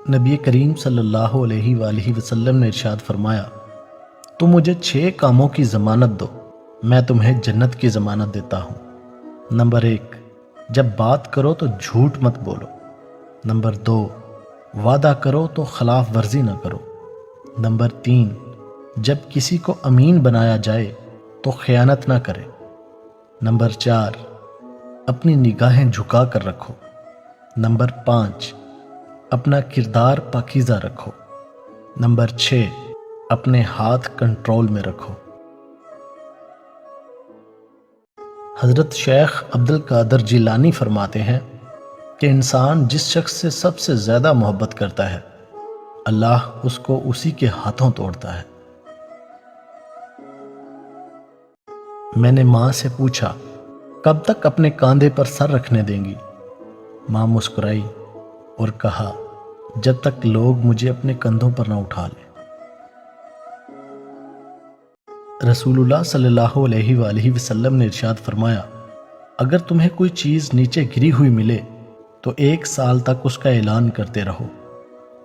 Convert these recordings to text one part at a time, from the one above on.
نبی کریم صلی اللہ علیہ وآلہ وسلم نے ارشاد فرمایا، تم مجھے 6 کاموں کی ضمانت دو، میں تمہیں جنت کی ضمانت دیتا ہوں۔ نمبر 1، جب بات کرو تو جھوٹ مت بولو۔ نمبر 2، وعدہ کرو تو خلاف ورزی نہ کرو۔ نمبر 3، جب کسی کو امین بنایا جائے تو خیانت نہ کرے۔ نمبر 4، اپنی نگاہیں جھکا کر رکھو۔ نمبر 5، اپنا کردار پاکیزہ رکھو۔ نمبر 6، اپنے ہاتھ کنٹرول میں رکھو۔ حضرت شیخ عبد القادر جیلانی فرماتے ہیں کہ انسان جس شخص سے سب سے زیادہ محبت کرتا ہے، اللہ اس کو اسی کے ہاتھوں توڑتا ہے۔ میں نے ماں سے پوچھا، کب تک اپنے کاندھے پر سر رکھنے دیں گی؟ ماں مسکرائی اور کہا، جب تک لوگ مجھے اپنے کندھوں پر نہ اٹھا لیں۔ رسول اللہ صلی اللہ علیہ وآلہ وسلم نے ارشاد فرمایا، اگر تمہیں کوئی چیز نیچے گری ہوئی ملے تو 1 سال تک اس کا اعلان کرتے رہو۔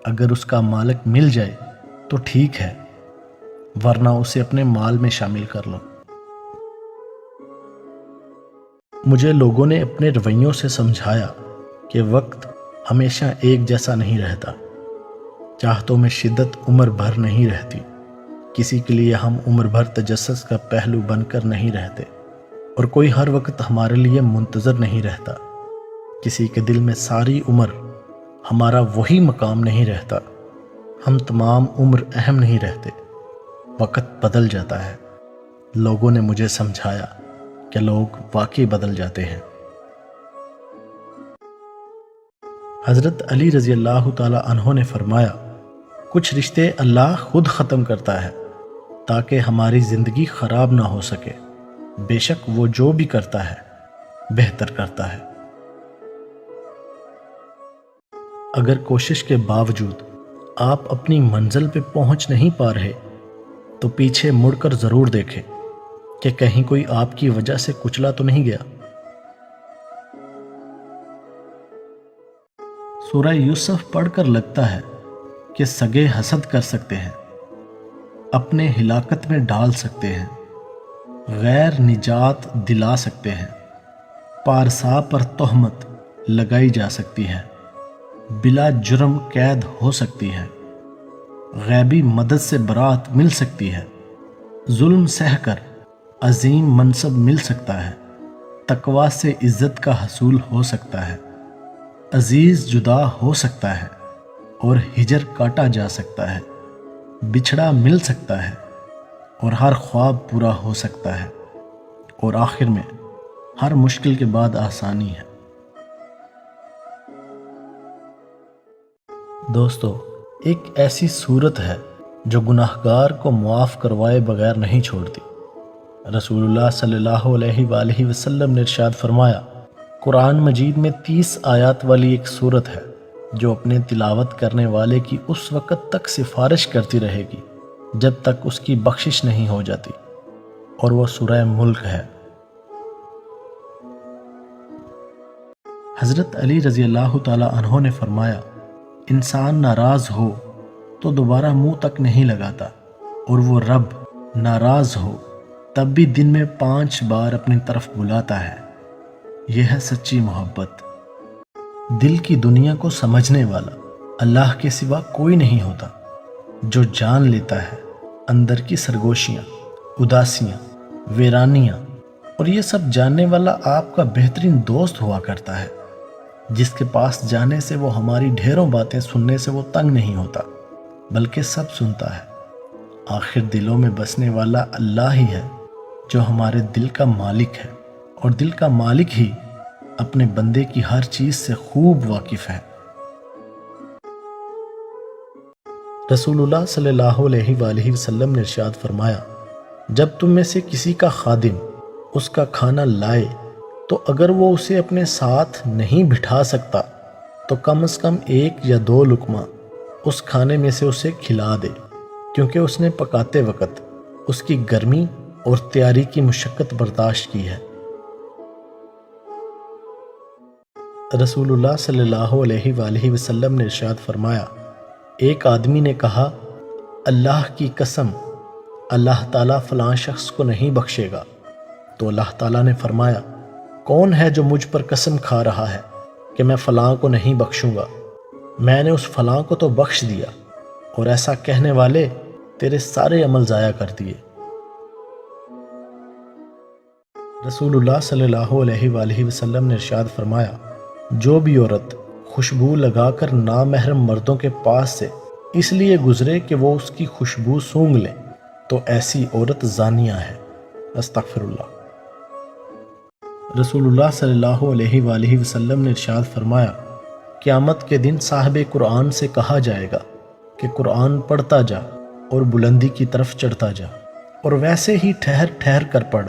اگر اس کا مالک مل جائے تو ٹھیک ہے، ورنہ اسے اپنے مال میں شامل کر لو۔ مجھے لوگوں نے اپنے رویوں سے سمجھایا کہ وقت ہمیشہ ایک جیسا نہیں رہتا، چاہتوں میں شدت عمر بھر نہیں رہتی، کسی کے لیے ہم عمر بھر تجسس کا پہلو بن کر نہیں رہتے، اور کوئی ہر وقت ہمارے لیے منتظر نہیں رہتا، کسی کے دل میں ساری عمر ہمارا وہی مقام نہیں رہتا، ہم تمام عمر اہم نہیں رہتے، وقت بدل جاتا ہے۔ لوگوں نے مجھے سمجھایا کہ لوگ واقعی بدل جاتے ہیں۔ حضرت علی رضی اللہ تعالی عنہ نے فرمایا، کچھ رشتے اللہ خود ختم کرتا ہے تاکہ ہماری زندگی خراب نہ ہو سکے، بے شک وہ جو بھی کرتا ہے بہتر کرتا ہے۔ اگر کوشش کے باوجود آپ اپنی منزل پہ پہنچ نہیں پا رہے تو پیچھے مڑ کر ضرور دیکھیں کہ کہیں کوئی آپ کی وجہ سے کچلا تو نہیں گیا۔ سورہ یوسف پڑھ کر لگتا ہے کہ سگے حسد کر سکتے ہیں، اپنے ہلاکت میں ڈال سکتے ہیں، غیر نجات دلا سکتے ہیں، پارسا پر تہمت لگائی جا سکتی ہے، بلا جرم قید ہو سکتی ہے، غیبی مدد سے برات مل سکتی ہے، ظلم سہ کر عظیم منصب مل سکتا ہے، تقوی سے عزت کا حصول ہو سکتا ہے، عزیز جدا ہو سکتا ہے اور ہجر کاٹا جا سکتا ہے، بچھڑا مل سکتا ہے اور ہر خواب پورا ہو سکتا ہے، اور آخر میں ہر مشکل کے بعد آسانی ہے۔ دوستو، ایک ایسی صورت ہے جو گناہگار کو معاف کروائے بغیر نہیں چھوڑتی۔ رسول اللہ صلی اللہ علیہ وآلہ وسلم نے ارشاد فرمایا، قرآن مجید میں 30 آیات والی ایک صورت ہے جو اپنے تلاوت کرنے والے کی اس وقت تک سفارش کرتی رہے گی جب تک اس کی بخشش نہیں ہو جاتی، اور وہ سورہ ملک ہے۔ حضرت علی رضی اللہ تعالی عنہ نے فرمایا، انسان ناراض ہو تو دوبارہ منہ تک نہیں لگاتا، اور وہ رب ناراض ہو تب بھی دن میں 5 بار اپنی طرف بلاتا ہے۔ یہ ہے سچی محبت۔ دل کی دنیا کو سمجھنے والا اللہ کے سوا کوئی نہیں ہوتا، جو جان لیتا ہے اندر کی سرگوشیاں، اداسیاں، ویرانیاں، اور یہ سب جاننے والا آپ کا بہترین دوست ہوا کرتا ہے، جس کے پاس جانے سے وہ ہماری ڈھیروں باتیں سننے سے وہ تنگ نہیں ہوتا، بلکہ سب سنتا ہے۔ آخر دلوں میں بسنے والا اللہ ہی ہے جو ہمارے دل کا مالک ہے، اور دل کا مالک ہی اپنے بندے کی ہر چیز سے خوب واقف ہے۔ رسول اللہ صلی اللہ علیہ وآلہ وسلم نے ارشاد فرمایا، جب تم میں سے کسی کا خادم اس کا کھانا لائے تو اگر وہ اسے اپنے ساتھ نہیں بٹھا سکتا تو کم از کم 1 یا 2 لقمہ اس کھانے میں سے اسے کھلا دے، کیونکہ اس نے پکاتے وقت اس کی گرمی اور تیاری کی مشقت برداشت کی ہے۔ رسول اللہ صلی اللہ علیہ وآلہ وسلم نے ارشاد فرمایا، ایک آدمی نے کہا اللہ کی قسم اللہ تعالیٰ فلاں شخص کو نہیں بخشے گا، تو اللہ تعالیٰ نے فرمایا کون ہے جو مجھ پر قسم کھا رہا ہے کہ میں فلاں کو نہیں بخشوں گا؟ میں نے اس فلاں کو تو بخش دیا، اور ایسا کہنے والے تیرے سارے عمل ضائع کر دیے۔ رسول اللہ صلی اللہ علیہ وآلہ وسلم نے ارشاد فرمایا جو بھی عورت خوشبو لگا کر نامحرم مردوں کے پاس سے اس لیے گزرے کہ وہ اس کی خوشبو سونگھ لیں تو ایسی عورت زانیہ ہے۔ استغفر اللہ۔ رسول اللہ صلی اللہ علیہ وآلہ وسلم نے ارشاد فرمایا قیامت کے دن صاحب قرآن سے کہا جائے گا کہ قرآن پڑھتا جا اور بلندی کی طرف چڑھتا جا، اور ویسے ہی ٹھہر ٹھہر کر پڑھ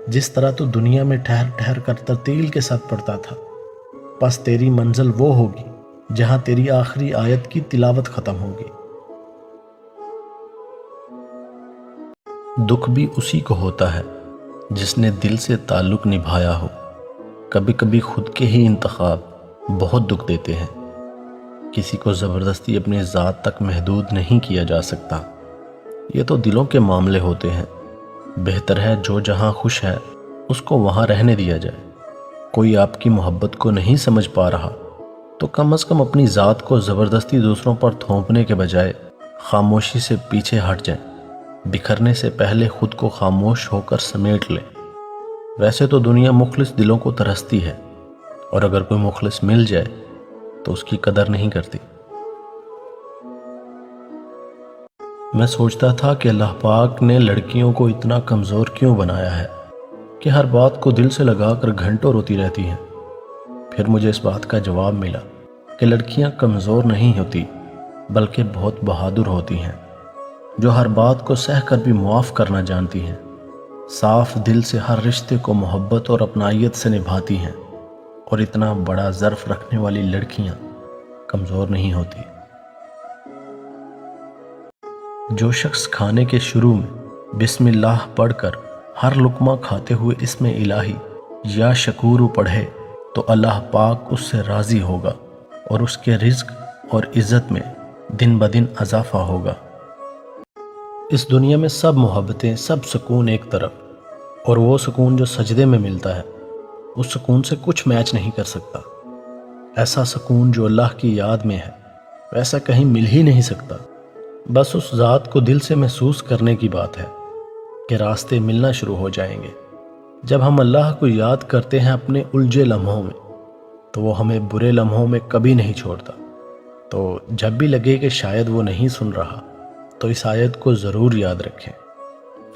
جس طرح تو دنیا میں ٹھہر ٹھہر کر ترتیل کے ساتھ پڑھتا تھا، پس تیری منزل وہ ہوگی جہاں تیری آخری آیت کی تلاوت ختم ہوگی۔ دکھ بھی اسی کو ہوتا ہے جس نے دل سے تعلق نبھایا ہو۔ کبھی کبھی خود کے ہی انتخاب بہت دکھ دیتے ہیں۔ کسی کو زبردستی اپنی ذات تک محدود نہیں کیا جا سکتا، یہ تو دلوں کے معاملے ہوتے ہیں۔ بہتر ہے جو جہاں خوش ہے اس کو وہاں رہنے دیا جائے۔ کوئی آپ کی محبت کو نہیں سمجھ پا رہا تو کم از کم اپنی ذات کو زبردستی دوسروں پر تھوپنے کے بجائے خاموشی سے پیچھے ہٹ جائیں۔ بکھرنے سے پہلے خود کو خاموش ہو کر سمیٹ لیں۔ ویسے تو دنیا مخلص دلوں کو ترستی ہے، اور اگر کوئی مخلص مل جائے تو اس کی قدر نہیں کرتی۔ میں سوچتا تھا کہ اللہ پاک نے لڑکیوں کو اتنا کمزور کیوں بنایا ہے کہ ہر بات کو دل سے لگا کر گھنٹوں روتی رہتی ہیں۔ پھر مجھے اس بات کا جواب ملا کہ لڑکیاں کمزور نہیں ہوتی بلکہ بہت بہادر ہوتی ہیں، جو ہر بات کو سہ کر بھی معاف کرنا جانتی ہیں، صاف دل سے ہر رشتے کو محبت اور اپنائیت سے نبھاتی ہیں، اور اتنا بڑا ظرف رکھنے والی لڑکیاں کمزور نہیں ہوتی۔ جو شخص کھانے کے شروع میں بسم اللہ پڑھ کر ہر لقمہ کھاتے ہوئے اسم الہی یا شکور پڑھے تو اللہ پاک اس سے راضی ہوگا اور اس کے رزق اور عزت میں دن بدن اضافہ ہوگا۔ اس دنیا میں سب محبتیں، سب سکون ایک طرف، اور وہ سکون جو سجدے میں ملتا ہے اس سکون سے کچھ میچ نہیں کر سکتا۔ ایسا سکون جو اللہ کی یاد میں ہے ویسا کہیں مل ہی نہیں سکتا۔ بس اس ذات کو دل سے محسوس کرنے کی بات ہے کہ راستے ملنا شروع ہو جائیں گے۔ جب ہم اللہ کو یاد کرتے ہیں اپنے الجھے لمحوں میں تو وہ ہمیں برے لمحوں میں کبھی نہیں چھوڑتا۔ تو جب بھی لگے کہ شاید وہ نہیں سن رہا تو اس آیت کو ضرور یاد رکھیں،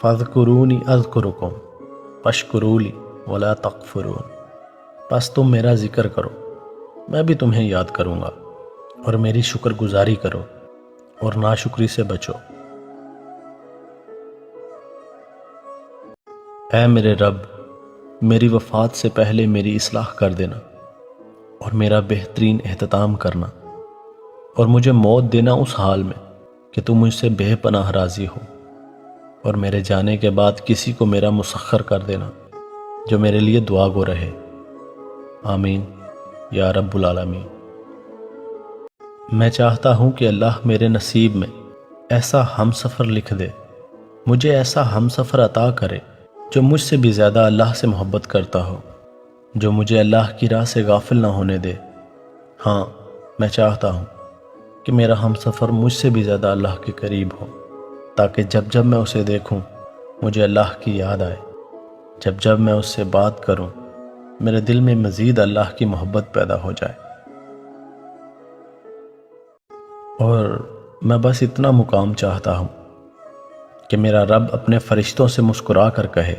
فَاذْكُرُونِي أَذْكُرُكُمْ وَاشْكُرُوا لِي وَلَا تَكْفُرُونِ۔ بس تم میرا ذکر کرو، میں بھی تمہیں یاد کروں گا، اور میری شکر گزاری کرو اور ناشکری سے بچو۔ اے میرے رب، میری وفات سے پہلے میری اصلاح کر دینا اور میرا بہترین اہتمام کرنا، اور مجھے موت دینا اس حال میں کہ تم مجھ سے بے پناہ راضی ہو، اور میرے جانے کے بعد کسی کو میرا مسخر کر دینا جو میرے لیے دعا گو رہے۔ آمین یا رب العالمین۔ میں چاہتا ہوں کہ اللہ میرے نصیب میں ایسا ہم سفر لکھ دے، مجھے ایسا ہم سفر عطا کرے جو مجھ سے بھی زیادہ اللہ سے محبت کرتا ہو، جو مجھے اللہ کی راہ سے غافل نہ ہونے دے۔ ہاں، میں چاہتا ہوں کہ میرا ہم سفر مجھ سے بھی زیادہ اللہ کے قریب ہو، تاکہ جب جب میں اسے دیکھوں مجھے اللہ کی یاد آئے، جب جب میں اس سے بات کروں میرے دل میں مزید اللہ کی محبت پیدا ہو جائے۔ اور میں بس اتنا مقام چاہتا ہوں کہ میرا رب اپنے فرشتوں سے مسکرا کر کہے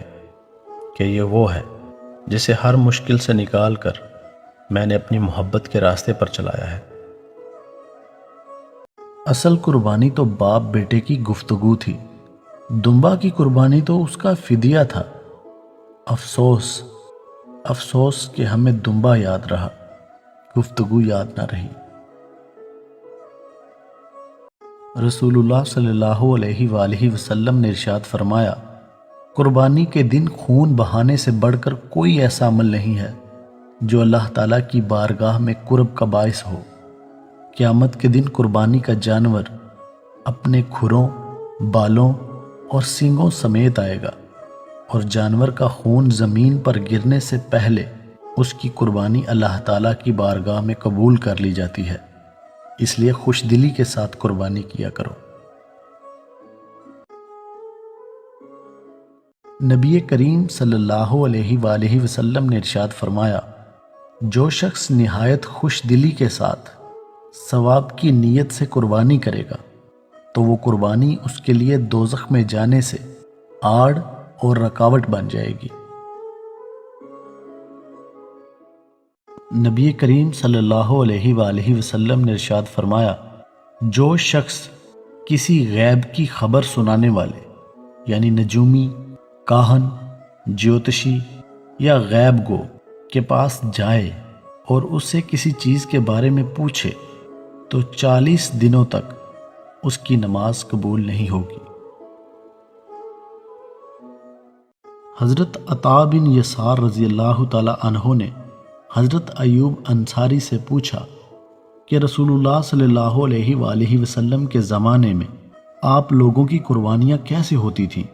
کہ یہ وہ ہے جسے ہر مشکل سے نکال کر میں نے اپنی محبت کے راستے پر چلایا ہے۔ اصل قربانی تو باپ بیٹے کی گفتگو تھی، دمبا کی قربانی تو اس کا فدیہ تھا۔ افسوس افسوس کہ ہمیں دمبا یاد رہا، گفتگو یاد نہ رہی۔ رسول اللہ صلی اللہ علیہ وآلہ وسلم نے ارشاد فرمایا قربانی کے دن خون بہانے سے بڑھ کر کوئی ایسا عمل نہیں ہے جو اللہ تعالیٰ کی بارگاہ میں قرب کا باعث ہو قیامت کے دن قربانی کا جانور اپنے کھروں، بالوں اور سینگوں سمیت آئے گا، اور جانور کا خون زمین پر گرنے سے پہلے اس کی قربانی اللہ تعالیٰ کی بارگاہ میں قبول کر لی جاتی ہے، اس لیے خوش دلی کے ساتھ قربانی کیا کرو۔ نبی کریم صلی اللہ علیہ وآلہ وسلم نے ارشاد فرمایا، جو شخص نہایت خوش دلی کے ساتھ ثواب کی نیت سے قربانی کرے گا تو وہ قربانی اس کے لیے دوزخ میں جانے سے آڑ اور رکاوٹ بن جائے گی۔ نبی کریم صلی اللہ علیہ وآلہ وسلم نے ارشاد فرمایا، جو شخص کسی غیب کی خبر سنانے والے یعنی نجومی، کاہن، جیوتشی یا غیب گو کے پاس جائے اور اس سے کسی چیز کے بارے میں پوچھے تو 40 دنوں تک اس کی نماز قبول نہیں ہوگی۔ حضرت عطا بن یسار رضی اللہ تعالی عنہ نے حضرت ایوب انصاری سے پوچھا کہ رسول اللہ صلی اللہ علیہ وآلہ وسلم کے زمانے میں آپ لوگوں کی قربانیاں کیسے ہوتی تھیں؟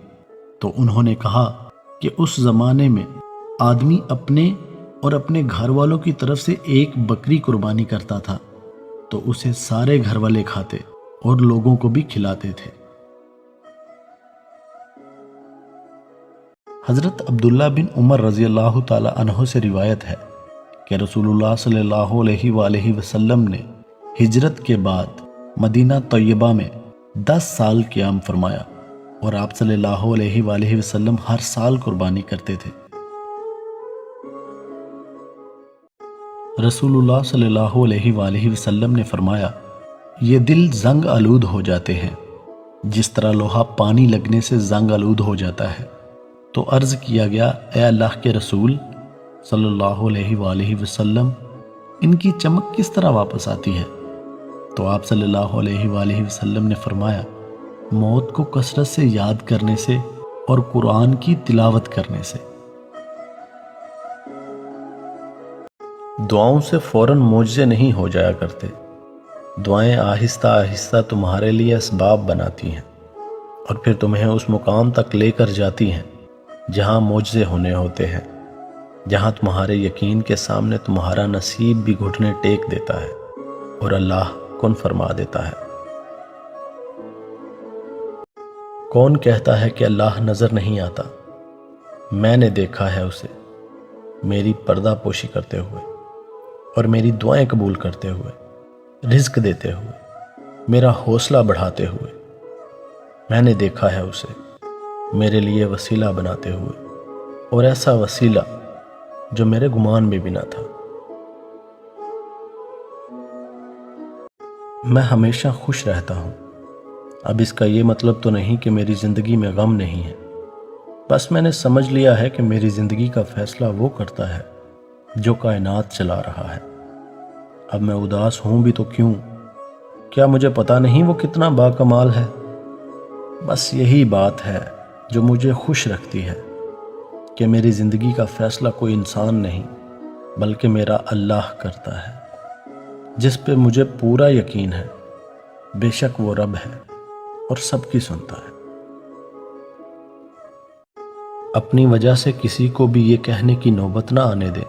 تو انہوں نے کہا کہ اس زمانے میں آدمی اپنے اور اپنے گھر والوں کی طرف سے ایک بکری قربانی کرتا تھا تو اسے سارے گھر والے کھاتے اور لوگوں کو بھی کھلاتے تھے۔ حضرت عبداللہ بن عمر رضی اللہ تعالی عنہ سے روایت ہے کہ رسول اللہ صلی اللہ علیہ وآلہ وسلم نے ہجرت کے بعد مدینہ طیبہ میں 10 سال قیام فرمایا اور آپ صلی اللہ علیہ وآلہ وسلم ہر سال قربانی کرتے تھے۔ رسول اللہ صلی اللہ علیہ وآلہ وسلم نے فرمایا، یہ دل زنگ آلود ہو جاتے ہیں جس طرح لوہا پانی لگنے سے زنگ آلود ہو جاتا ہے۔ تو عرض کیا گیا، اے اللہ کے رسول صلی اللہ علیہ وآلہ وسلم، ان کی چمک کس طرح واپس آتی ہے؟ تو آپ صلی اللہ علیہ وآلہ وسلم نے فرمایا، موت کو کثرت سے یاد کرنے سے اور قرآن کی تلاوت کرنے سے۔ دعاؤں سے فوراً معجزے نہیں ہو جایا کرتے، دعائیں آہستہ آہستہ تمہارے لیے اسباب بناتی ہیں اور پھر تمہیں اس مقام تک لے کر جاتی ہیں جہاں معجزے ہونے ہوتے ہیں، جہاں تمہارے یقین کے سامنے تمہارا نصیب بھی گھٹنے ٹیک دیتا ہے اور اللہ کن فرما دیتا ہے۔ کون کہتا ہے کہ اللہ نظر نہیں آتا؟ میں نے دیکھا ہے اسے، میری پردہ پوشی کرتے ہوئے اور میری دعائیں قبول کرتے ہوئے، رزق دیتے ہوئے، میرا حوصلہ بڑھاتے ہوئے۔ میں نے دیکھا ہے اسے میرے لیے وسیلہ بناتے ہوئے، اور ایسا وسیلہ جو میرے گمان میں بھی نہ تھا۔ میں ہمیشہ خوش رہتا ہوں۔ اب اس کا یہ مطلب تو نہیں کہ میری زندگی میں غم نہیں ہے، بس میں نے سمجھ لیا ہے کہ میری زندگی کا فیصلہ وہ کرتا ہے جو کائنات چلا رہا ہے۔ اب میں اداس ہوں بھی تو کیوں؟ کیا مجھے پتا نہیں وہ کتنا باکمال ہے؟ بس یہی بات ہے جو مجھے خوش رکھتی ہے کہ میری زندگی کا فیصلہ کوئی انسان نہیں بلکہ میرا اللہ کرتا ہے، جس پہ مجھے پورا یقین ہے۔ بے شک وہ رب ہے اور سب کی سنتا ہے۔ اپنی وجہ سے کسی کو بھی یہ کہنے کی نوبت نہ آنے دے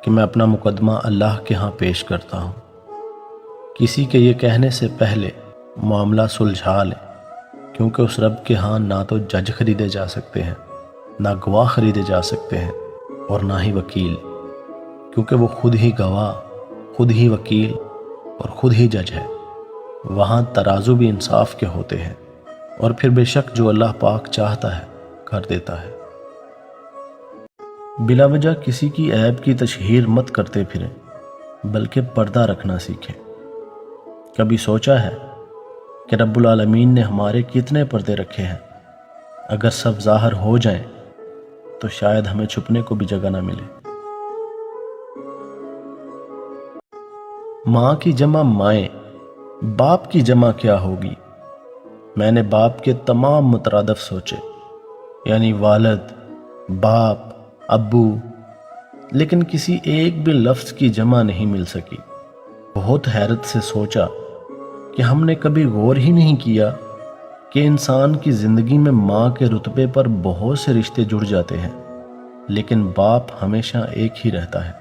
کہ میں اپنا مقدمہ اللہ کے ہاں پیش کرتا ہوں۔ کسی کے یہ کہنے سے پہلے معاملہ سلجھا لیں، کیونکہ اس رب کے ہاں نہ تو جج خریدے جا سکتے ہیں، نہ گواہ خریدے جا سکتے ہیں، اور نہ ہی وکیل، کیونکہ وہ خود ہی گواہ، خود ہی وکیل اور خود ہی جج ہے۔ وہاں ترازو بھی انصاف کے ہوتے ہیں، اور پھر بے شک جو اللہ پاک چاہتا ہے کر دیتا ہے۔ بلا وجہ کسی کی عیب کی تشہیر مت کرتے پھریں، بلکہ پردہ رکھنا سیکھیں۔ کبھی سوچا ہے کہ رب العالمین نے ہمارے کتنے پردے رکھے ہیں؟ اگر سب ظاہر ہو جائیں تو شاید ہمیں چھپنے کو بھی جگہ نہ ملے۔ ماں کی جمع مائیں، باپ کی جمع کیا ہوگی؟ میں نے باپ کے تمام مترادف سوچے، یعنی والد، باپ، ابو، لیکن کسی ایک بھی لفظ کی جمع نہیں مل سکی۔ بہت حیرت سے سوچا کہ ہم نے کبھی غور ہی نہیں کیا کہ انسان کی زندگی میں ماں کے رتبے پر بہت سے رشتے جڑ جاتے ہیں، لیکن باپ ہمیشہ ایک ہی رہتا ہے،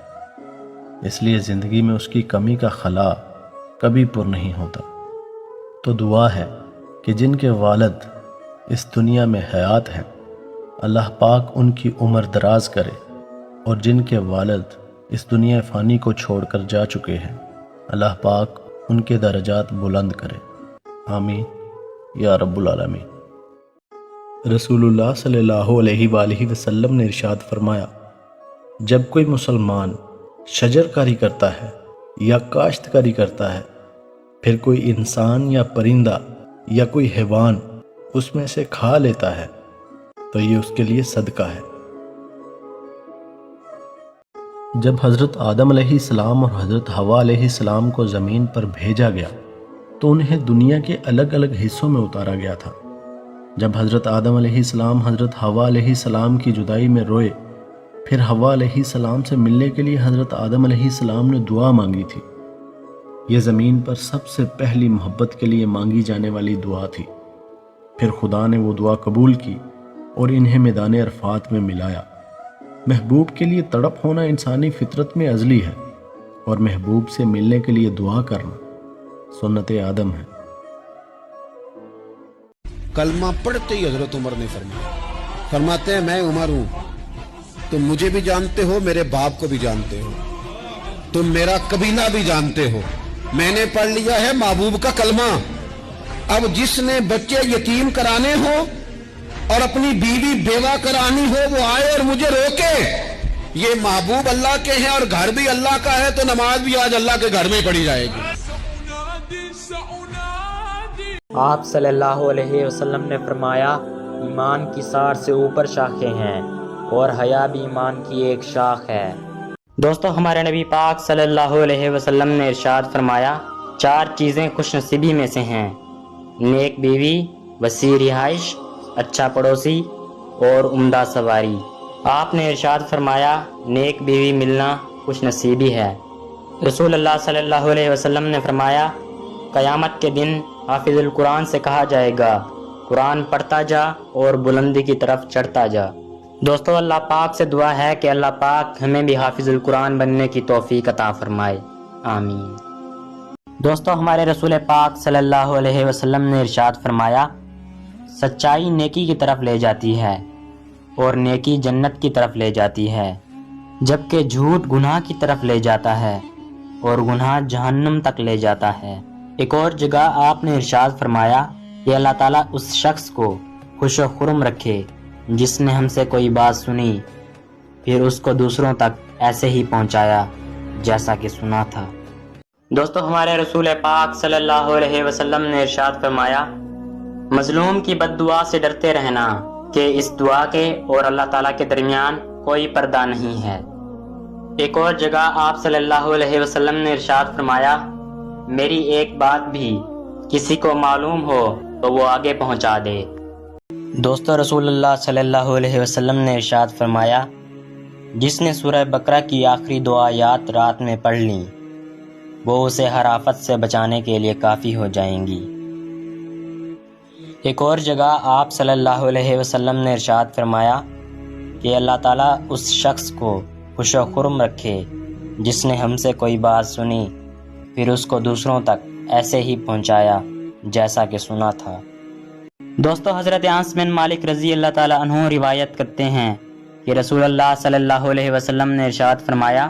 اس لیے زندگی میں اس کی کمی کا خلا کبھی پر نہیں ہوتا۔ تو دعا ہے کہ جن کے والد اس دنیا میں حیات ہیں، اللہ پاک ان کی عمر دراز کرے، اور جن کے والد اس دنیا فانی کو چھوڑ کر جا چکے ہیں، اللہ پاک ان کے درجات بلند کرے، آمین یا رب العالمین۔ رسول اللہ صلی اللہ علیہ وآلہ وسلم نے ارشاد فرمایا، جب کوئی مسلمان شجر کاری کرتا ہے یا کاشتکاری کرتا ہے، پھر کوئی انسان یا پرندہ یا کوئی حیوان اس میں سے کھا لیتا ہے، تو یہ اس کے لیے صدقہ ہے۔ جب حضرت آدم علیہ السلام اور حضرت حوا علیہ السلام کو زمین پر بھیجا گیا تو انہیں دنیا کے الگ الگ حصوں میں اتارا گیا تھا۔ جب حضرت آدم علیہ السلام حضرت حوا علیہ السلام کی جدائی میں روئے، پھر حوا علیہ السلام سے ملنے کے لیے حضرت آدم علیہ السلام نے دعا مانگی تھی۔ یہ زمین پر سب سے پہلی محبت کے لیے مانگی جانے والی دعا تھی۔ پھر خدا نے وہ دعا قبول کی اور انہیں میدان عرفات میں ملایا۔ محبوب کے لیے تڑپ ہونا انسانی فطرت میں ازلی ہے، اور محبوب سے ملنے کے لیے دعا کرنا سنت آدم ہے۔ کلمہ پڑھتے ہی حضرت عمر نے فرماتے ہیں، میں عمر ہوں، تم مجھے بھی جانتے ہو، میرے باپ کو بھی جانتے ہو، تم میرا قبیلہ بھی جانتے ہو، میں نے پڑھ لیا ہے محبوب کا کلمہ۔ اب جس نے بچے یتیم کرانے ہو اور اپنی بیوی بیوہ کرانی ہو، وہ آئے اور مجھے روکے۔ یہ محبوب اللہ کے ہیں اور گھر بھی اللہ کا ہے، تو نماز بھی آج اللہ کے گھر میں پڑھی جائے گی۔ آپ صلی اللہ علیہ وسلم نے فرمایا، ایمان کی 60 سے اوپر شاخیں ہیں اور حیا بھی ایمان کی ایک شاخ ہے۔ دوستو، ہمارے نبی پاک صلی اللہ علیہ وسلم نے ارشاد فرمایا، 4 چیزیں خوش نصیبی میں سے ہیں: نیک بیوی، وسیع رہائش، اچھا پڑوسی اور عمدہ سواری۔ آپ نے ارشاد فرمایا، نیک بیوی ملنا خوش نصیبی ہے۔ رسول اللہ صلی اللہ علیہ وسلم نے فرمایا، قیامت کے دن حافظ القرآن سے کہا جائے گا، قرآن پڑھتا جا اور بلندی کی طرف چڑھتا جا۔ دوستو، اللہ پاک سے دعا ہے کہ اللہ پاک ہمیں بھی حافظ القرآن بننے کی توفیق عطا فرمائے، آمین۔ دوستو، ہمارے رسول پاک صلی اللہ علیہ وسلم نے ارشاد فرمایا، سچائی نیکی کی طرف لے جاتی ہے اور نیکی جنت کی طرف لے جاتی ہے، جبکہ جھوٹ گناہ کی طرف لے جاتا ہے اور گناہ جہنم تک لے جاتا ہے۔ ایک اور جگہ آپ نے ارشاد فرمایا کہ اللہ تعالیٰ اس شخص کو خوش و خرم رکھے جس نے ہم سے کوئی بات سنی، پھر اس کو دوسروں تک ایسے ہی پہنچایا جیسا کہ سنا تھا۔ دوستو، ہمارے رسول پاک صلی اللہ علیہ وسلم نے ارشاد فرمایا، مظلوم کی بد دعا سے ڈرتے رہنا کہ اس دعا کے اور اللہ تعالیٰ کے درمیان کوئی پردہ نہیں ہے۔ ایک اور جگہ آپ صلی اللہ علیہ وسلم نے ارشاد فرمایا، میری ایک بات بھی کسی کو معلوم ہو تو وہ آگے پہنچا دے۔ دوستو، رسول اللہ صلی اللہ علیہ وسلم نے ارشاد فرمایا، جس نے سورہ بقرہ کی آخری 2 آیات رات میں پڑھ لیں، وہ اسے ہر آفت سے بچانے کے لیے کافی ہو جائیں گی۔ ایک اور جگہ آپ صلی اللہ علیہ وسلم نے ارشاد فرمایا کہ اللہ تعالیٰ اس شخص کو خوش و خرم رکھے جس نے ہم سے کوئی بات سنی، پھر اس کو دوسروں تک ایسے ہی پہنچایا جیسا کہ سنا تھا۔ دوستو، حضرت انس بن مالک رضی اللہ تعالیٰ عنہ روایت کرتے ہیں کہ رسول اللہ صلی اللہ علیہ وسلم نے ارشاد فرمایا،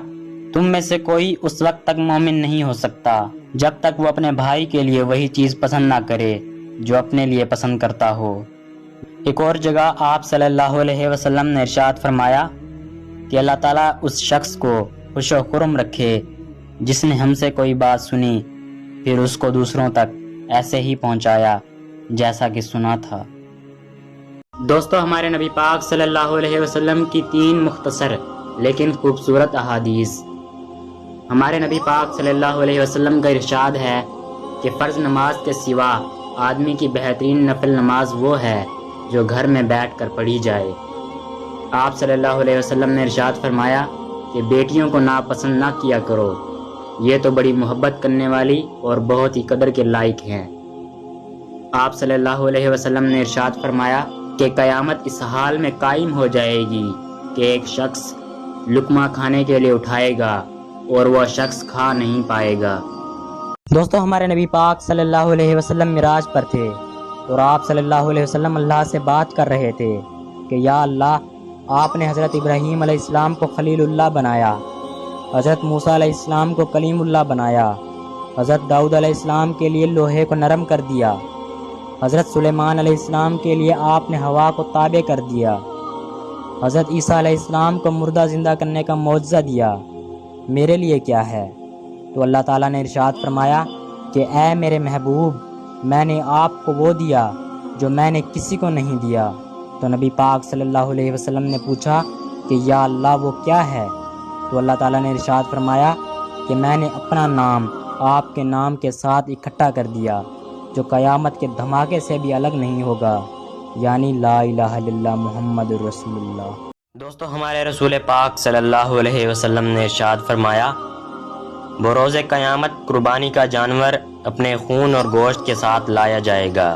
تم میں سے کوئی اس وقت تک مومن نہیں ہو سکتا جب تک وہ اپنے بھائی کے لیے وہی چیز پسند نہ کرے جو اپنے لیے پسند کرتا ہو۔ ایک اور جگہ آپ صلی اللہ علیہ وسلم نے ارشاد فرمایا کہ اللہ تعالیٰ اس شخص کو خوش و خرم رکھے جس نے ہم سے کوئی بات سنی، پھر اس کو دوسروں تک ایسے ہی پہنچایا جیسا کہ سنا تھا۔ دوستو، ہمارے نبی پاک صلی اللہ علیہ وسلم کی 3 مختصر لیکن خوبصورت احادیث۔ ہمارے نبی پاک صلی اللہ علیہ وسلم کا ارشاد ہے کہ فرض نماز کے سوا آدمی کی بہترین نفل نماز وہ ہے جو گھر میں بیٹھ کر پڑھی جائے۔ آپ صلی اللہ علیہ وسلم نے ارشاد فرمایا کہ بیٹیوں کو ناپسند نہ کیا کرو، یہ تو بڑی محبت کرنے والی اور بہت ہی قدر کے لائق ہیں۔ آپ صلی اللہ علیہ وسلم نے ارشاد فرمایا کہ قیامت اس حال میں قائم ہو جائے گی کہ ایک شخص لقمہ کھانے کے لیے اٹھائے گا اور وہ شخص کھا نہیں پائے گا۔ دوستو، ہمارے نبی پاک صلی اللہ علیہ وسلم معراج پر تھے اور آپ صلی اللہ علیہ وسلم اللہ سے بات کر رہے تھے کہ یا اللہ، آپ نے حضرت ابراہیم علیہ السلام کو خلیل اللہ بنایا، حضرت موسیٰ علیہ السلام کو کلیم اللہ بنایا، حضرت داؤد علیہ السلام کے لیے لوہے کو نرم کر دیا، حضرت سلیمان علیہ السلام کے لیے آپ نے ہوا کو تابع کر دیا، حضرت عیسیٰ علیہ السلام کو مردہ زندہ کرنے کا معجزہ دیا، میرے لیے کیا ہے؟ تو اللہ تعالیٰ نے ارشاد فرمایا کہ اے میرے محبوب، میں نے آپ کو وہ دیا جو میں نے کسی کو نہیں دیا۔ تو نبی پاک صلی اللہ علیہ وسلم نے پوچھا کہ یا اللہ وہ کیا ہے؟ تو اللہ تعالیٰ نے ارشاد فرمایا کہ میں نے اپنا نام آپ کے نام کے ساتھ اکٹھا کر دیا، جو قیامت کے دھماکے سے بھی الگ نہیں ہوگا، یعنی لا الہ الا اللہ محمد رسول اللہ۔ دوستو، ہمارے رسول پاک صلی اللہ علیہ وسلم نے ارشاد فرمایا بروز قیامت قربانی کا جانور اپنے خون اور گوشت کے ساتھ لایا جائے گا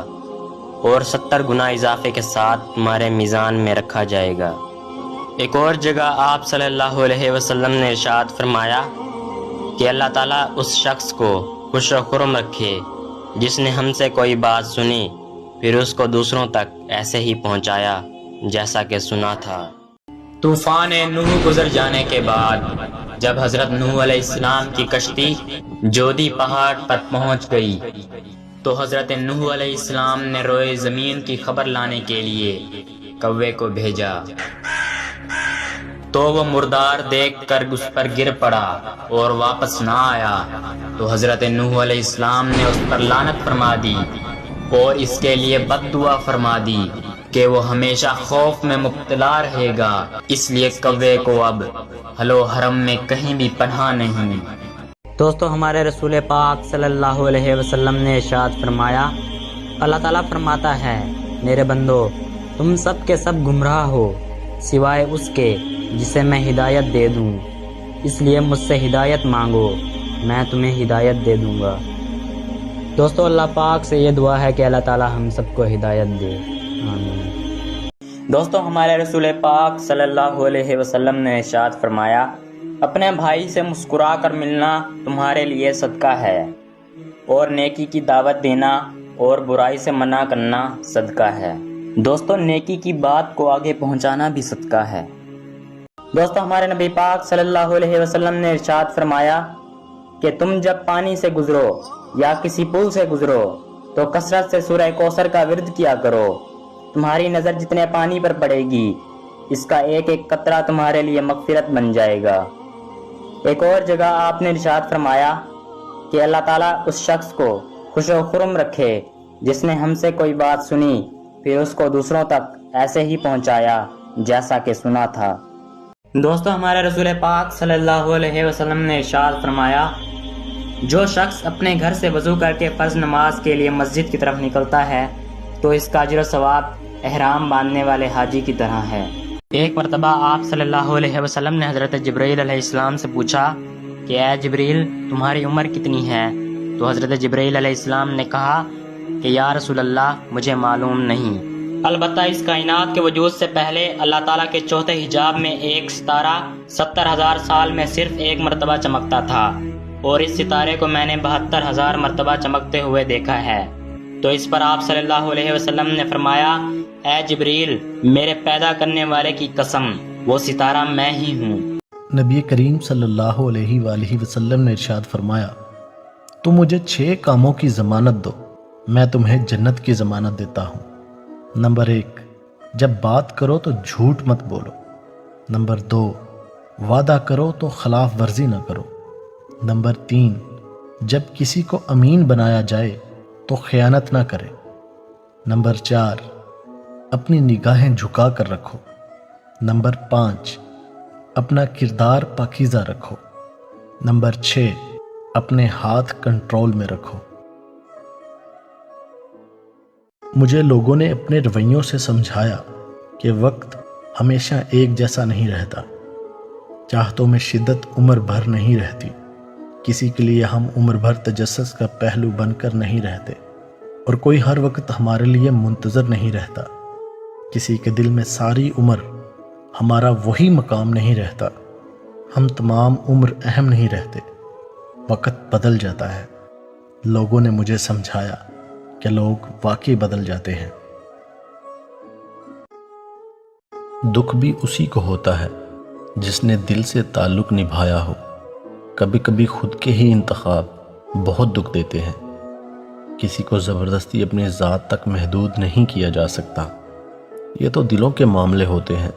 اور 70 گنا اضافے کے ساتھ تمہارے میزان میں رکھا جائے گا۔ ایک اور جگہ آپ صلی اللہ علیہ وسلم نے ارشاد فرمایا کہ اللہ تعالیٰ اس شخص کو خوش و خرم رکھے جس نے ہم سے کوئی بات سنی پھر اس کو دوسروں تک ایسے ہی پہنچایا جیسا کہ سنا تھا۔ طوفان نوح گزر جانے کے بعد جب حضرت نوح علیہ السلام کی کشتی جودی پہاڑ پر پہنچ گئی تو حضرت نوح علیہ السلام نے روئے زمین کی خبر لانے کے لیے کوے کو بھیجا تو وہ مردار دیکھ کر اس پر گر پڑا اور واپس نہ آیا، تو حضرت نوح علیہ السلام نے اس پر لعنت فرما دی اور اس کے لیے بد دعا فرما دی کہ وہ ہمیشہ خوف میں مبتلا رہے گا، اس لیے کوے کو اب حل و حرم میں کہیں بھی پناہ نہیں۔ دوستو، ہمارے رسول پاک صلی اللہ علیہ وسلم نے ارشاد فرمایا اللہ تعالیٰ فرماتا ہے میرے بندو، تم سب کے سب گمراہ ہو سوائے اس کے جسے میں ہدایت دے دوں، اس لیے مجھ سے ہدایت مانگو، میں تمہیں ہدایت دے دوں گا۔ دوستو، اللہ پاک سے یہ دعا ہے کہ اللہ تعالیٰ ہم سب کو ہدایت دے، آمین۔ دوستو، ہمارے رسول پاک صلی اللہ علیہ وسلم نے ارشاد فرمایا اپنے بھائی سے مسکرا کر ملنا تمہارے لیے صدقہ ہے، اور نیکی کی دعوت دینا اور برائی سے منع کرنا صدقہ ہے۔ دوستو، نیکی کی بات کو آگے پہنچانا بھی صدقہ ہے۔ دوستو، ہمارے نبی پاک صلی اللہ علیہ وسلم نے ارشاد فرمایا کہ تم جب پانی سے گزرو یا کسی پل سے گزرو تو کثرت سے سورہ کوثر کا ورد کیا کرو، تمہاری نظر جتنے پانی پر پڑے گی اس کا ایک ایک قطرہ تمہارے لیے مغفرت بن جائے گا۔ ایک اور جگہ آپ نے ارشاد فرمایا کہ اللہ تعالیٰ اس شخص کو خوش و خرم رکھے جس نے ہم سے کوئی بات سنی پھر اس کو دوسروں تک ایسے ہی پہنچایا جیسا کہ سنا تھا۔ دوستو، ہمارے رسول پاک صلی اللہ علیہ وسلم نے ارشاد فرمایا جو شخص اپنے گھر سے وضو کر کے فرض نماز کے لیے مسجد کی طرف نکلتا ہے تو اس کا اجر و ثواب احرام باندھنے والے حاجی کی طرح ہے۔ ایک مرتبہ آپ صلی اللہ علیہ وسلم نے حضرت جبرائیل علیہ السلام سے پوچھا کہ اے جبریل، تمہاری عمر کتنی ہے؟ تو حضرت جبرائیل علیہ السلام نے کہا کہ یا رسول اللہ، مجھے معلوم نہیں، البتہ اس کائنات کے وجود سے پہلے اللہ تعالیٰ کے چوتھے حجاب میں ایک ستارہ 70,000 سال میں صرف ایک مرتبہ چمکتا تھا، اور اس ستارے کو میں نے 72,000 مرتبہ چمکتے ہوئے دیکھا ہے۔ تو اس پر آپ صلی اللہ علیہ وسلم نے فرمایا اے جبریل، میرے پیدا کرنے والے کی قسم، وہ ستارہ میں ہی ہوں۔ نبی کریم صلی اللہ علیہ وآلہ وسلم نے ارشاد فرمایا تم مجھے 6 کاموں کی ضمانت دو، میں تمہیں جنت کی ضمانت دیتا ہوں۔ نمبر 1، جب بات کرو تو جھوٹ مت بولو۔ نمبر 2، وعدہ کرو تو خلاف ورزی نہ کرو۔ نمبر 3، جب کسی کو امین بنایا جائے تو خیانت نہ کرے۔ نمبر 4، اپنی نگاہیں جھکا کر رکھو۔ نمبر 5، اپنا کردار پاکیزہ رکھو۔ نمبر 6، اپنے ہاتھ کنٹرول میں رکھو۔ مجھے لوگوں نے اپنے رویوں سے سمجھایا کہ وقت ہمیشہ ایک جیسا نہیں رہتا، چاہتوں میں شدت عمر بھر نہیں رہتی، کسی کے لیے ہم عمر بھر تجسس کا پہلو بن کر نہیں رہتے، اور کوئی ہر وقت ہمارے لیے منتظر نہیں رہتا۔ کسی کے دل میں ساری عمر ہمارا وہی مقام نہیں رہتا۔ ہم تمام عمر اہم نہیں رہتے، وقت بدل جاتا ہے۔ لوگوں نے مجھے سمجھایا کہ لوگ واقعی بدل جاتے ہیں۔ دکھ بھی اسی کو ہوتا ہے جس نے دل سے تعلق نبھایا ہو۔ کبھی کبھی خود کے ہی انتخاب بہت دکھ دیتے ہیں۔ کسی کو زبردستی اپنے ذات تک محدود نہیں کیا جا سکتا۔ یہ تو دلوں کے معاملے ہوتے ہیں۔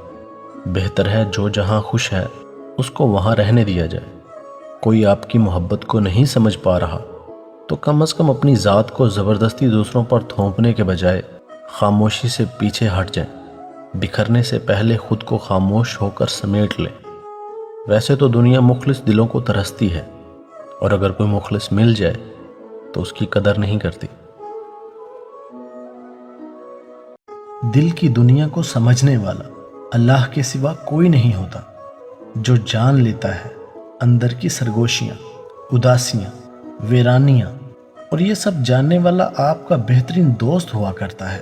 بہتر ہے جو جہاں خوش ہے اس کو وہاں رہنے دیا جائے۔ کوئی آپ کی محبت کو نہیں سمجھ پا رہا تو کم از کم اپنی ذات کو زبردستی دوسروں پر تھوپنے کے بجائے خاموشی سے پیچھے ہٹ جائیں۔ بکھرنے سے پہلے خود کو خاموش ہو کر سمیٹ لیں۔ ویسے تو دنیا مخلص دلوں کو ترستی ہے، اور اگر کوئی مخلص مل جائے تو اس کی قدر نہیں کرتی۔ دل کی دنیا کو سمجھنے والا اللہ کے سوا کوئی نہیں ہوتا، جو جان لیتا ہے اندر کی سرگوشیاں، اداسیاں، ویرانیاں، اور یہ سب جاننے والا آپ کا بہترین دوست ہوا کرتا ہے،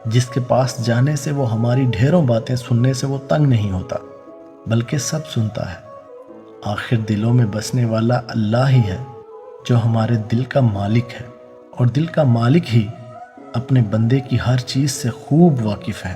جس کے پاس جانے سے وہ ہماری ڈھیروں باتیں سننے سے وہ تنگ نہیں ہوتا، بلکہ سب سنتا ہے۔ آخر دلوں میں بسنے والا اللہ ہی ہے جو ہمارے دل کا مالک ہے، اور دل کا مالک ہی اپنے بندے کی ہر چیز سے خوب واقف ہے۔